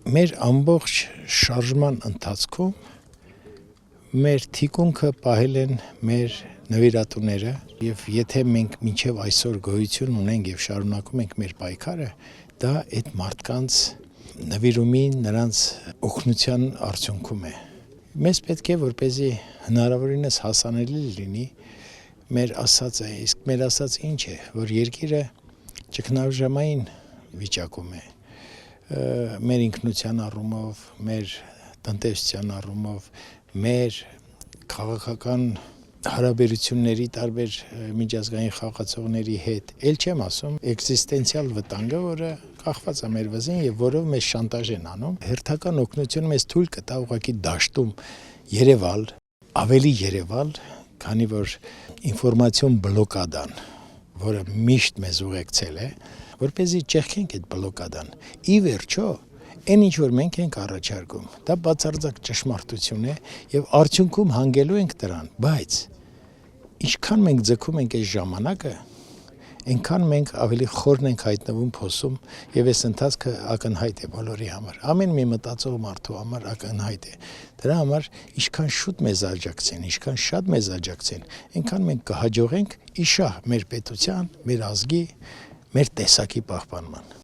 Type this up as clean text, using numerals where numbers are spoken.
Մեր ամբողջ շարժման ընթացքում մեր թիկունքը պահել են մեր նվիրատուները եւ եթե մենք մինչեւ այսօր գոյություն ունենք եւ շարունակում ենք մեր պայքարը, դա այդ մարդկանց նվիրումի, նրանց օգնության արդյունքում է։ Մեզ պետք է որպեսզի հնարավորինս հասանելի լինի մեր ասածը, իսկ մեր ասածը ինչ է, որ երկիրը ճգնաժամային վիճակում է։ Մեր ինքնության առումով, մեր տնտեսության առումով, մեր քաղաքական հարաբերությունների տարբեր միջազգային խաղացողների հետ, ել չեմ ասում էկզիստենցիալ վտանգը, որը կախված է մեր վզին եւ որով մեզ շանտաժ են անում։ Հերթական օգնությունը մեզ թույլ կտա ուղղակի դաշտում Երևալ, ավելի Երևալ, քանի որ ինֆորմացիոն բլոկադան, որը միշտ մեզ ուղեկցել է, որպեսզի ճեղքենք այդ բլոկադան։ Ի վերջո, այն ինչ որ մենք ենք առաջարկում, դա բացարձակ ճշմարտություն է եւ արդյունքում հանգելու ենք դրան, բայց ինչքան մենք ձգում ենք այս ժամանակը, այնքան մենք ավելի խորն ենք հայտնվում փոսում եւ այս ընթացքը ակնհայտ է բոլորի համար։ Ամեն մի մտածող մարդու համար ակնհայտ է։ Դրա համար ինչքան շուտ մեզ աջակցեն, ինչքան շատ մեզ աջակցեն, այնքան մենք կհաջողենք իշահ մեր պետության, մեր ազգի, մեր տեսակի պահպանման։